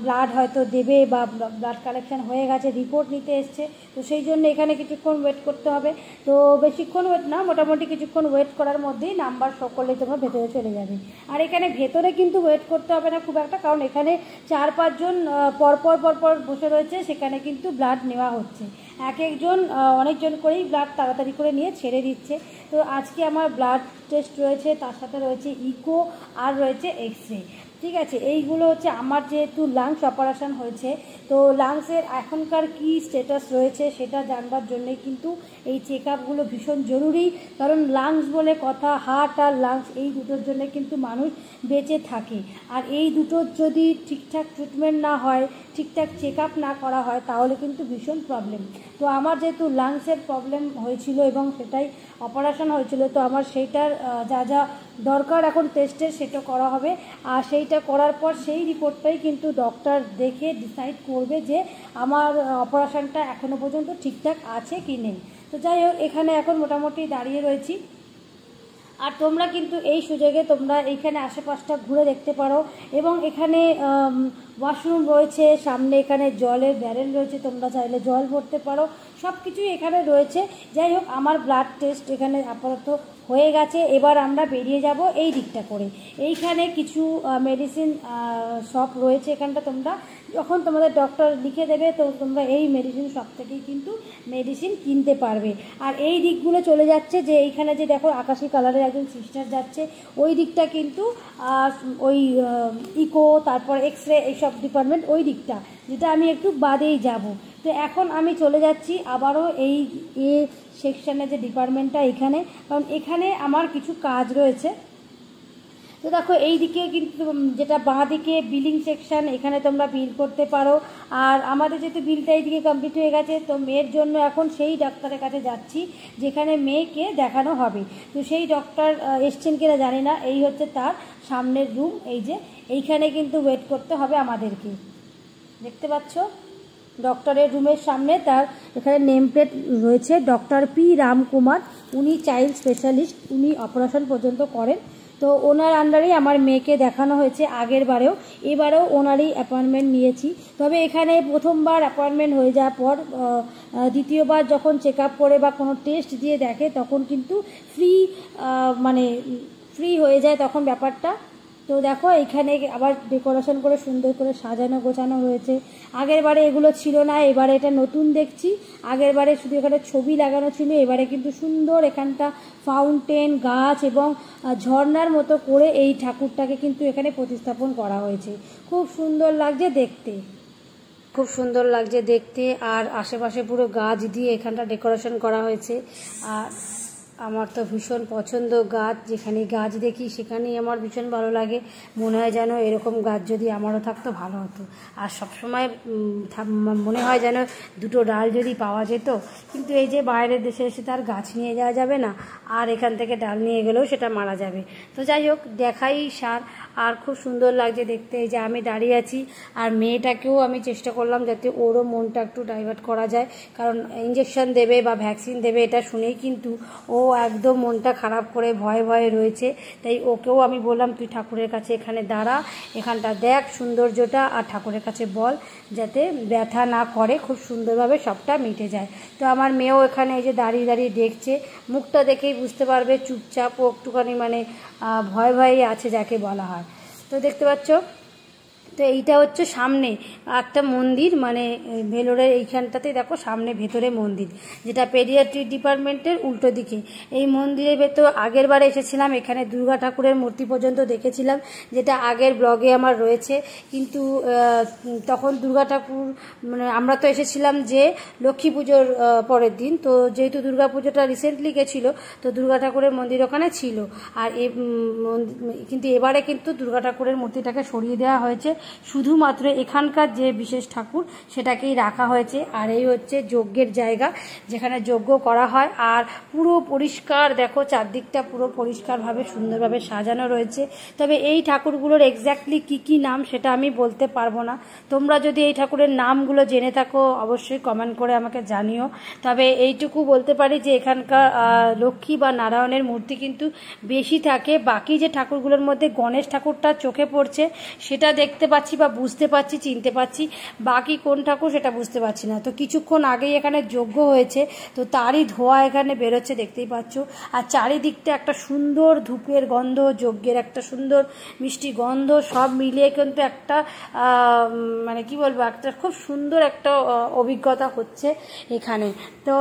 ব্লাড হয়তো দেবে বা ব্লাড কালেকশন হয়ে গেছে, রিপোর্ট নিতে এসছে। তো সেই জন্য এখানে কিছুক্ষণ ওয়েট করতে হবে। তো বেশিক্ষণ ওয়েট না, মোটামুটি কিছুক্ষণ ওয়েট করার মধ্যেই নাম্বার শো করলেই তোমরা ভেতরে চলে যাবে। আর এখানে ভেতরে কিন্তু ওয়েট করতে হবে না খুব একটা, কারণ এখানে 4-5 জন পরপর বসে রয়েছে, সেখানে কিন্তু ব্লাড নেওয়া হচ্ছে। এক একজন অনেকজন করেই ব্লাড তাড়াতাড়ি করে নিয়ে ছেড়ে দিচ্ছে। তো আজকে আমার ব্লাড টেস্ট রয়েছে, তার সাথে রয়েছে ইকো আর রয়েছে এক্স-রে। ঠিক আছে, এইগুলো হচ্ছে আমার যেহেতু লাংস অপারেশন হয়েছে, তো লাংসের এখনকার কি স্ট্যাটাস রয়েছে সেটা জানবার জন্যে কিন্তু এই চেক আপগুলো ভীষণ জরুরি। কারণ লাংস বলে কথা, হার্ট আর লাংস এই দুটোর জন্য কিন্তু মানুষ বেঁচে থাকে। আর এই দুটোর যদি ঠিকঠাক ট্রিটমেন্ট না হয়, ঠিকঠাক চেক আপ না করা হয়, তাহলে কিন্তু ভীষণ প্রবলেম। তো আমার যেহেতু লাংসের প্রবলেম হয়েছিল এবং সেটাই অপারেশন হয়েছিল, তো আমার সেইটার যা যা দরকার এখন টেস্টের সেটা করা হবে। আর সেইটা করার পর সেই রিপোর্টটাই কিন্তু ডক্টর দেখে ডিসাইড করবে যে আমার অপারেশনটা এখনও পর্যন্ত ঠিকঠাক আছে কি নেই। তো যাই হোক, এখানে এখন মোটামুটি দাঁড়িয়ে রয়েছি। আর তোমরা কিন্তু এই সুযোগে তোমরা এইখানে আশেপাশটা ঘুরে দেখতে পারো। এবং এখানে ওয়াশরুম রয়েছে, সামনে এখানে জলের ব্যারেল রয়েছে, তোমরা চাইলে জল ভরতে পারো, সব কিছুই এখানে রয়েছে। যাই হোক, আমার ব্লাড টেস্ট এখানে আপাতত হয়ে গেছে। এবার আমরা বেরিয়ে যাব এই দিকটা করে। এইখানে কিছু মেডিসিন শপ রয়েছে, এখানটা তোমরা যখন তোমাদের ডক্টর লিখে দেবে, তো তোমরা এই মেডিসিন শপ থেকেই কিন্তু মেডিসিন কিনতে পারবে। আর এই দিকগুলো চলে যাচ্ছে যে এইখানে যে দেখো আকাশি কালারের একজন সিস্টার যাচ্ছে, ওই দিকটা কিন্তু ওই ইকো, তারপর এক্স-রে, এইসব ডিপার্টমেন্ট ওই দিকটা, যেটা আমি একটু বাদেই যাব। তো এখন আমি চলে যাচ্ছি আবারও এই সেকশানে যে ডিপার্টমেন্টটা এখানে, কারণ এখানে আমার কিছু কাজ রয়েছে। তো দেখো এই দিকে কিন্তু যেটা বাঁ দিকে বিলিং সেকশন, এখানে তোমরা বিল করতে পারো। আর আমাদের যেহেতু বিলটা এইদিকে কমপ্লিট হয়ে গেছে, তো মেয়ের জন্য এখন সেই ডাক্তারের কাছে যাচ্ছি যেখানে মেয়েকে দেখানো হবে। তো সেই ডক্টর এসছেন কিনা জানি না। এই হচ্ছে তার সামনের রুম, এই যে এইখানে কিন্তু ওয়েট করতে হবে আমাদেরকে। দেখতে পাচ্ছ ডক্টরের রুমের সামনে তার এখানে নেম প্লেট রয়েছে, ডক্টর পি রামকুমার, উনি চাইল্ড স্পেশালিস্ট, উনি অপারেশন পর্যন্ত করেন। তো ওনার আন্ডারেই আমার মেয়েকে দেখানো হয়েছে আগের বারেও, এবারেও ওনারই অ্যাপয়েন্টমেন্ট নিয়েছি। তবে এখানে প্রথমবার অ্যাপয়েন্টমেন্ট হয়ে যাওয়ার পর দ্বিতীয়বার যখন চেক আপ করে বা কোনো টেস্ট দিয়ে দেখে, তখন কিন্তু ফ্রি হয়ে যায় তখন ব্যাপারটা। তো দেখো এখানে আবার ডেকোরেশন করে সুন্দর করে সাজানো গোছানো হয়েছে। আগের বারে এগুলো ছিল না, এবারে এটা নতুন দেখছি। আগের বারে শুধু এখানে ছবি লাগানো ছিল, এবারে কিন্তু সুন্দর এখানটা ফাউন্টেন, গাছ এবং ঝর্ণার মতো করে এই ঠাকুরটাকে কিন্তু এখানে প্রতিস্থাপন করা হয়েছে। খুব সুন্দর লাগছে দেখতে। আর আশেপাশে পুরো গাছ দিয়ে এখানটা ডেকোরেশন করা হয়েছে। আর আমার তো ভীষণ পছন্দ গাছ, যেখানে গাছ দেখি সেখানেই আমার ভীষণ ভালো লাগে। মনে হয় যেন এরকম গাছ যদি আমারও থাকতো ভালো হতো। আর সবসময় মনে হয় যেন দুটো ডাল যদি পাওয়া যেত, কিন্তু এই যে বাইরের দেশে এসে তার গাছ নিয়ে যাওয়া যাবে না, আর এখান থেকে ডাল নিয়ে গেলেও সেটা মারা যাবে। তো যাই হোক, দেখাই সার। আর খুব সুন্দর লাগছে দেখতে। এই যে আমি দাঁড়িয়ে আছি, আর মেয়েটাকেও আমি চেষ্টা করলাম যাতে ওরও মনটা একটু ডাইভার্ট করা যায়, কারণ ইঞ্জেকশন দেবে বা ভ্যাকসিন দেবে এটা শুনেই কিন্তু ও একদম মনটা খারাপ করে ভয়ে রয়েছে। তাই ওকেও আমি বললাম, তুই ঠাকুরের কাছে এখানে দাঁড়া, এখানটা দেখ সৌন্দর্যটা, আর ঠাকুরের কাছে বল যাতে ব্যথা না করে, খুব সুন্দরভাবে সবটা মিটে যায়। তো আমার মেয়েও এখানে এই যে দাঁড়িয়ে দেখছে, মুখটা দেখেই বুঝতে পারবে চুপচাপ ও একটুখানি ভয়ে আছে যাকে বলা হয়। তো দেখতে পাচ্ছ, তো এইটা হচ্ছে সামনে একটা মন্দির, ভেলোরের এইখানটাতেই দেখো সামনে ভেতরে মন্দির, যেটা পেডিয়াট্রিক ডিপার্টমেন্টের উল্টো দিকে। এই মন্দিরের ভেতর আগের বারে এসেছিলাম, এখানে দুর্গা ঠাকুরের মূর্তি পর্যন্ত দেখেছিলাম, যেটা আগের ব্লগে আমার রয়েছে। কিন্তু তখন দুর্গা ঠাকুর আমরা তো এসেছিলাম যে লক্ষ্মী পুজোর পরের দিন, তো যেহেতু দুর্গা পুজোটা রিসেন্টলি গেছিল, তো দুর্গা ঠাকুরের মন্দির ওখানে ছিল। আর কিন্তু এবারে কিন্তু দুর্গা ঠাকুরের মূর্তিটাকে সরিয়ে দেওয়া হয়েছে, শুধুমাত্র এখানকার যে বিশেষ ঠাকুর সেটাকেই রাখা হয়েছে। আর এই হচ্ছে যজ্ঞের জায়গা, যেখানে যজ্ঞ করা হয়। আর পুরো পরিষ্কার, দেখো চারদিকটা পুরো পরিষ্কারভাবে সুন্দরভাবে সাজানো রয়েছে। তবে এই ঠাকুরগুলোর এক্স্যাক্টলি কি নাম সেটা আমি বলতে পারবো না। তোমরা যদি এই ঠাকুরের নামগুলো জেনে থাকো অবশ্যই কমেন্ট করে আমাকে জানিও। তবে এইটুকু বলতে পারি যে এখানকার লক্ষ্মী বা নারায়ণের মূর্তি কিন্তু বেশি থাকে। বাকি যে ঠাকুরগুলোর মধ্যে গণেশ ঠাকুরটা চোখে পড়ছে সেটা দেখতে পাচ্ছি বা বুঝতে পারছি, চিনতে পারছি, বাকি কোন ঠাকুর সেটা বুঝতে পারছি না। তো কিছুক্ষণ আগেই এখানে যজ্ঞ হয়েছে, তো তারই ধোঁয়া এখানে বেরোচ্ছে, দেখতেই পাচ্ছ। আর চারিদিকটা একটা সুন্দর ধূপের গন্ধ, যজ্ঞের একটা সুন্দর মিষ্টি গন্ধ, সব মিলিয়ে কিন্তু একটা মানে কি বলবো, একটা খুব সুন্দর একটা অভিজ্ঞতা হচ্ছে এখানে। তো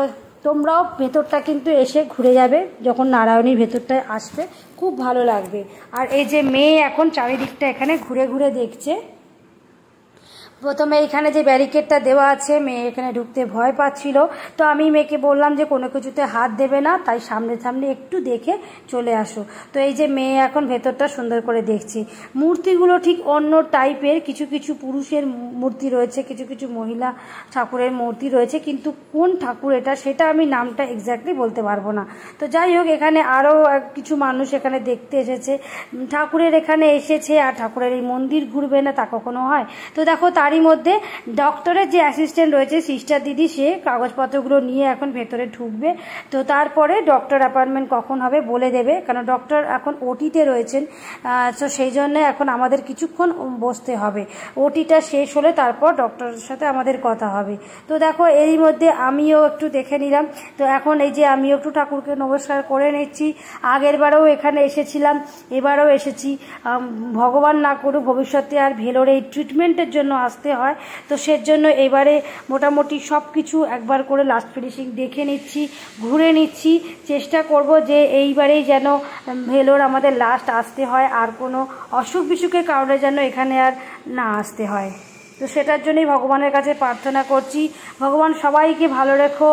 তোমরাও ভেতরটা কিন্তু এসে ঘুরে যাবে, যখন নারায়ণীর ভেতরটায় আসবে খুব ভালো লাগবে। আর এই যে মেয়ে এখন চারিদিকটা এখানে ঘুরে ঘুরে দেখছে। প্রথমে এখানে যে ব্যারিকেডটা দেওয়া আছে, মেয়ে এখানে ঢুকতে ভয় পাচ্ছিল, তো আমি মেয়েকে বললাম যে কোনো কিছুতে হাত দেবে না, তাই সামনে সামনে একটু দেখে চলে আসো। তো এই যে মেয়ে এখন ভেতরটা সুন্দর করে দেখছি। মূর্তিগুলো ঠিক অন্য টাইপের, কিছু কিছু পুরুষের মূর্তি রয়েছে, কিছু কিছু মহিলা ঠাকুরের মূর্তি রয়েছে, কিন্তু কোন ঠাকুর এটা সেটা আমি নামটা এক্স্যাক্টলি বলতে পারবো না। তো যাই হোক, এখানে আরও কিছু মানুষ এখানে দেখতে এসেছে, ঠাকুরের এখানে এসেছে। আর ঠাকুরের এই মন্দির ঘুরবে না তা কখনো হয়? তো দেখো তারই মধ্যে ডক্টরের যে অ্যাসিস্ট্যান্ট রয়েছে, সিস্টার দিদি, সে কাগজপত্রগুলো নিয়ে এখন ভেতরে ঢুকবে। তো তারপরে ডক্টর অ্যাপয়েন্টমেন্ট কখন হবে বলে দেবে, কারণ ডক্টর এখন ওটিতে রয়েছেন। তো সেই জন্য এখন আমাদের কিছুক্ষণ বসতে হবে। ওটিটা শেষ হলে তারপর ডক্টরের সাথে আমাদের কথা হবে। তো দেখো এর মধ্যে আমিও একটু দেখে নিলাম। তো এখন এই যে আমিও একটু ঠাকুরকে নমস্কার করে নিচ্ছি। আগের বারেও এখানে এসেছিলাম, এবারেও এসেছি। ভগবান না করুক ভবিষ্যতে আর ভেলোরে এই ট্রিটমেন্টের জন্য আসতে হয়, তো সেজন্য এবারে মোটামুটি সব কিছু একবার করে লাস্ট ফিনিশিং দেখে নিচ্ছি, ঘুরে নিচ্ছি। চেষ্টা করব যে এইবারেই যেন ভেলোর আমাদের লাস্ট আসতে হয়, আর কোনো অসুখ বিসুখের কারণে যেন এখানে আর না আসতে হয়। তো সেটার জন্যই ভগবানের কাছে প্রার্থনা করছি, ভগবান সবাইকে ভালো রেখো,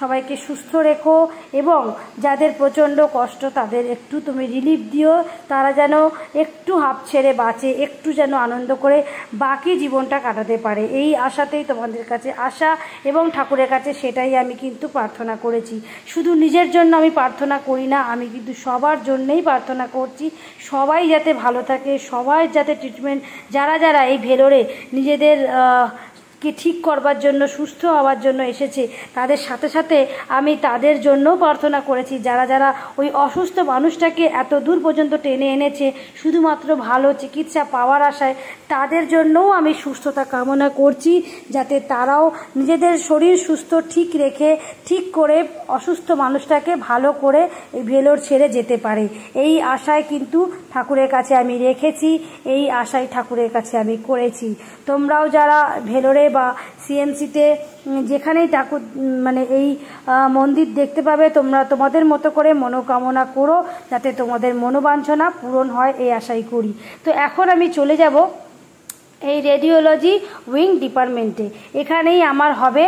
সবাইকে সুস্থ রেখো, এবং যাদের প্রচণ্ড কষ্ট তাদের একটু তুমি রিলিফ দিও, তারা যেন একটু হাঁপ ছেড়ে বাঁচে, একটু যেন আনন্দ করে বাকি জীবনটা কাটাতে পারে। এই আশাতেই তোমাদের কাছে আসা, এবং ঠাকুরের কাছে সেটাই আমি কিন্তু প্রার্থনা করেছি। শুধু নিজের জন্য আমি প্রার্থনা করি না, আমি কিন্তু সবার জন্যেই প্রার্থনা করছি, সবাই যাতে ভালো থাকে, সবাই যাতে ট্রিটমেন্ট, যারা যারা এই ভেলোরে নিজেদের কে ঠিক করবার জন্য, সুস্থ হওয়ার জন্য এসেছে, তাদের সাথে সাথে আমি তাদের জন্যও প্রার্থনা করেছি, যারা যারা ওই অসুস্থ মানুষটাকে এত দূর পর্যন্ত টেনে এনেছে শুধুমাত্র ভালো চিকিৎসা পাওয়ার আশায়, তাদের জন্যও আমি সুস্থতা কামনা করছি, যাতে তারাও নিজেদের শরীর সুস্থ ঠিক রেখে ঠিক করে অসুস্থ মানুষটাকে ভালো করে এই ভেলোর ছেড়ে যেতে পারে। এই আশায় কিন্তু ঠাকুরের কাছে আমি রেখেছি, এই আশায় ঠাকুরের কাছে আমি করেছি। তোমরাও যারা ভেলোরে বা সিএমসিতে যেখানেই ঠাকুর মানে এই মন্দির দেখতে পাবে, তোমরা তোমাদের মতো করে মনোকামনা করো, যাতে তোমাদের মনোবাঞ্ছনা পূরণ হয়, এই আশাই করি। তো এখন আমি চলে যাব এই রেডিওলজি উইং ডিপার্টমেন্টে। এখানেই আমার হবে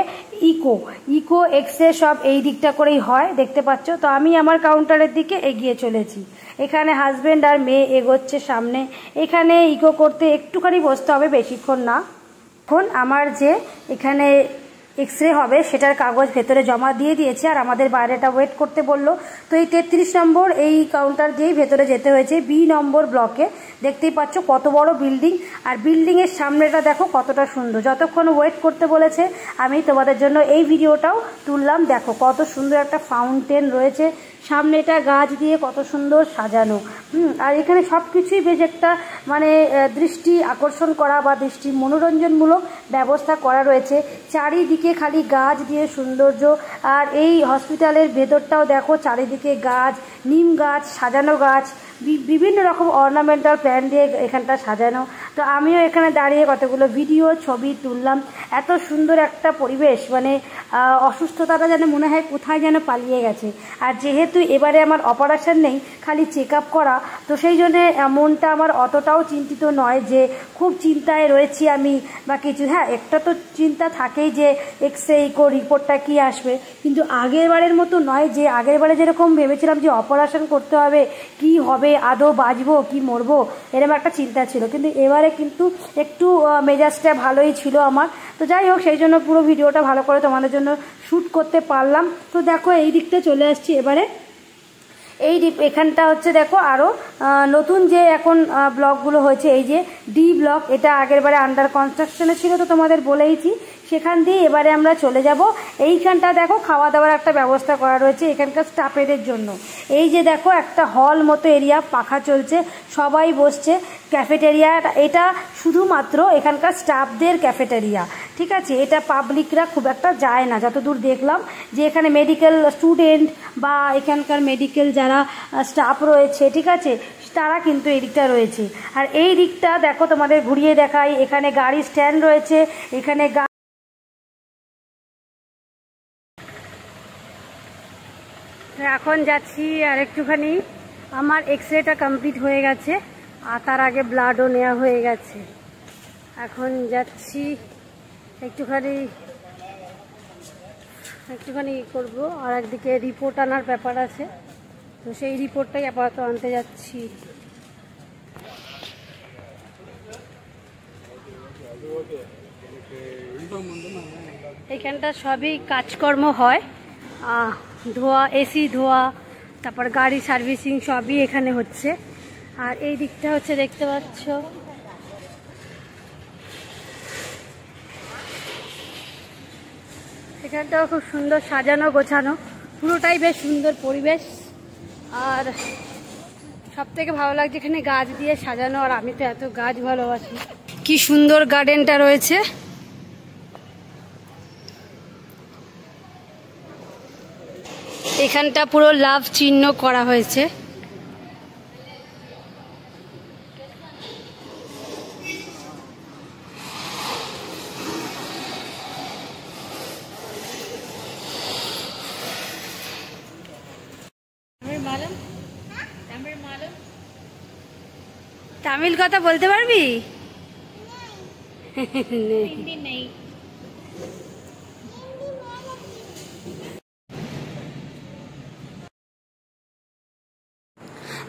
ইকো এক্সরে, সব এই দিকটা করেই হয়, দেখতে পাচ্ছ। তো আমি আমার কাউন্টারের দিকে এগিয়ে চলেছি। এখানে হাজব্যান্ড আর মেয়ে এগোচ্ছে সামনে। এখানে ইকো করতে একটুখানি বসতে হবে, বেশিক্ষণ না। এখন আমার যে এখানে এক্সরে হবে সেটার কাগজ ভেতরে জমা দিয়ে দিয়েছে, আর আমাদের বাইরেটা ওয়েট করতে বললো। তো এই 33 নম্বর এই কাউন্টার দিয়েই ভেতরে যেতে হয়েছে, বি নম্বর ব্লকে। দেখতেই পাচ্ছ কত বড় বিল্ডিং, আর বিল্ডিংয়ের সামনেটা দেখো কতটা সুন্দর। যতক্ষণ ওয়েট করতে বলেছে আমি তোমাদের জন্য এই ভিডিওটাও তুললাম। দেখো কত সুন্দর একটা ফাউন্টেন রয়েছে, সামনেটা গাছ দিয়ে কত সুন্দর সাজানো। আর এখানে সব কিছুই বেশ একটা মানে দৃষ্টি আকর্ষণ করা বা দৃষ্টি মনোরঞ্জনমূলক ব্যবস্থা করা রয়েছে। চারিদিকে খালি গাছ দিয়ে সৌন্দর্য। আর এই হসপিটালের ভেতরটাও দেখো, চারিদিকে গাছ, নিম গাছ, সাজানো গাছ, বিভিন্ন রকম অর্নামেন্টাল প্ল্যান দিয়ে এখানটা সাজানো। তো আমিও এখানে দাঁড়িয়ে কতগুলো ভিডিও ছবি তুললাম। এত সুন্দর একটা পরিবেশ, মানে অসুস্থতাটা যেন মনে হয় কোথায় যেন পালিয়ে গেছে। আর যেহেতু এবারে আমার অপারেশন নেই, খালি চেক আপ করা, তো সেই জন্যে মনটা আমার অতটাও চিন্তিত নয় যে খুব চিন্তায় রয়েছি আমি বা কিছু। হ্যাঁ, একটা তো চিন্তা থাকেই যে এক্সরে ইকো রিপোর্টটা কি আসবে, কিন্তু আগের বারের মতো নয় যে আগের বারে যেরকম ভেবেছিলাম যে অপারেশন করতে হবে, কি হবে হবে, আদৌ বাঁচবো কি মরবো, এরকম একটা চিন্তা ছিল। কিন্তু এবারে কিন্তু একটু মেজাজটা ভালোই ছিল আমার। তো যাই হোক, সেই জন্য পুরো ভিডিওটা ভালো করে তোমাদের জন্য শ্যুট করতে পারলাম। তো দেখো এই দিকটা চলে আসছি এবারে। এখানটা হচ্ছে দেখো আরও নতুন যে এখন ব্লকগুলো হয়েছে, এই যে ডি ব্লক, এটা আগের বারে আন্ডার কনস্ট্রাকশনে ছিল, তো তোমাদের বলেইছি। সেখান দিয়ে এবারে আমরা চলে যাব। এইখানটা দেখো খাওয়া দাওয়ার একটা ব্যবস্থা করা রয়েছে এখানকার স্টাফেদের জন্য। এই যে দেখো একটা হল মতো এরিয়া, পাখা চলছে, সবাই বসছে। ক্যাফেটেরিয়া, এটা শুধুমাত্র এখানকার স্টাফদের ক্যাফেটেরিয়া, ঠিক আছে। এটা পাবলিকরা খুব একটা যায় না, যতদূর দেখলাম। যে এখানে মেডিকেল স্টুডেন্ট বা এখানকার মেডিকেল যারা স্টাফ রয়েছে, ঠিক আছে, তারা কিন্তু এই দিকটা রয়েছে। আর এই দিকটা দেখো তোমাদের ঘুরিয়ে দেখাই, এখানে গাড়ি স্ট্যান্ড রয়েছে, এখানে এখন যাচ্ছি আর একটুখানি। আমার এক্সরেটা কমপ্লিট হয়ে গেছে আর তার আগে ব্লাডও নেওয়া হয়ে গেছে। এখন যাচ্ছি একটুখানি করবো। আর একদিকে রিপোর্ট আনার ব্যাপার আছে, তো সেই রিপোর্টটাই আপাতত আনতে যাচ্ছি। এখানটা সবই কাজকর্ম হয়, ধোয়া, এসি ধোয়া, তারপর গাড়ি সার্ভিসিং সবই এখানে হচ্ছে। আর এই দিকটা হচ্ছে দেখতে পাচ্ছ, এখানটাও খুব সুন্দর সাজানো গোছানো, পুরোটাই বেশ সুন্দর পরিবেশ। আর সব থেকে ভালো লাগছে এখানে গাছ দিয়ে সাজানো, আর আমি তো এত গাছ ভালোবাসি। কি সুন্দর গার্ডেনটা রয়েছে। এখানটা পুরো লাভ চিহ্ন করা হয়েছে। তামিল কথা বলতে পারবি? নেই।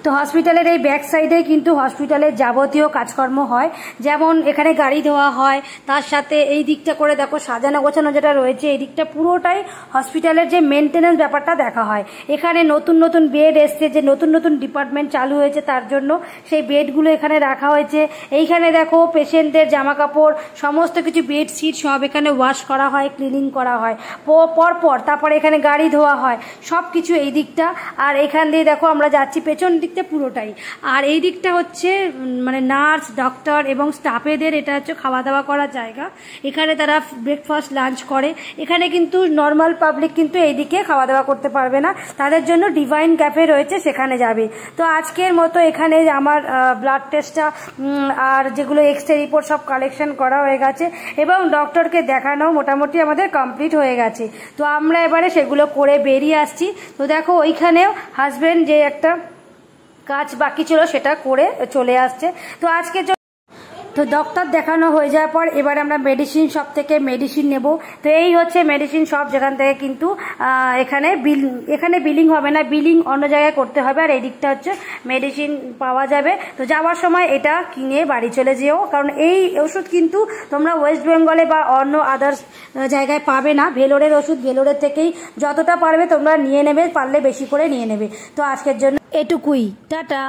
তো হসপিটালের এই ব্যাক সাইডে কিন্তু হসপিটালের যাবতীয় কাজকর্ম হয়, যেমন এখানে গাড়ি ধোয়া হয়, তার সাথে এই দিকটা করে দেখো সাজানো গোছানো যেটা রয়েছে, এই দিকটা পুরোটাই হসপিটালের যে মেনটেন্যান্স ব্যাপারটা দেখা হয়। এখানে নতুন নতুন বেড এসছে, যে নতুন নতুন ডিপার্টমেন্ট চালু হয়েছে, তার জন্য সেই বেডগুলো এখানে রাখা হয়েছে। এইখানে দেখো পেশেন্টদের জামা কাপড়, সমস্ত কিছু বেডশিট সব এখানে ওয়াশ করা হয়, ক্লিনিং করা হয় পরপর। তারপরে এখানে গাড়ি ধোয়া হয়, সব কিছু এই দিকটা। আর এখান দিয়ে দেখো আমরা যাচ্ছি পেছন দিকটা পুরোটাই। আর এই দিকটা হচ্ছে মানে নার্স, ডক্টর এবং স্টাফেদের এটা হচ্ছে খাওয়া দাওয়া করার জায়গা। এখানে তারা ব্রেকফাস্ট, লাঞ্চ করে। এখানে কিন্তু নর্মাল পাবলিক কিন্তু এইদিকে খাওয়া দাওয়া করতে পারবে না, তাদের জন্য ডিভাইন ক্যাফে রয়েছে, সেখানে যাবে। তো আজকের মতো এখানে আমার ব্লাড টেস্টটা আর যেগুলো এক্সরে রিপোর্ট সব কালেকশন করা হয়ে গেছে এবং ডক্টরকে দেখানো মোটামুটি আমাদের কমপ্লিট হয়ে গেছে। তো আমরা এবারে সেগুলো করে বেরিয়ে আসছি। তো দেখো ওইখানেও হাজবেন্ড যে একটা কাজ বাকি ছিল সেটা করে চলে আসছে। তো আজকে তো ডক্টর দেখানো হয়ে যাওয়ার পর এবার আমরা মেডিসিন শপ থেকে মেডিসিন নেব। তো এই হচ্ছে মেডিসিন শপ, যেখান থেকে কিন্তু এখানে বিলিং হবে না, বিলিং অন্য জায়গায় করতে হবে। আর এই দিকটা হচ্ছে মেডিসিন পাওয়া যাবে। তো যাওয়ার সময় এটা কিনে বাড়ি চলে যেও, কারণ এই ওষুধ কিন্তু তোমরা ওয়েস্ট বেঙ্গলে বা অন্য আদার্স জায়গায় পাবে না। ভেলোরের ওষুধ, ভেলোরের থেকেই যতটা পারবে তোমরা নিয়ে নেবে, পারলে বেশি করে নিয়ে নেবে। তো আজকের জন্য এটুকুই, টাটা।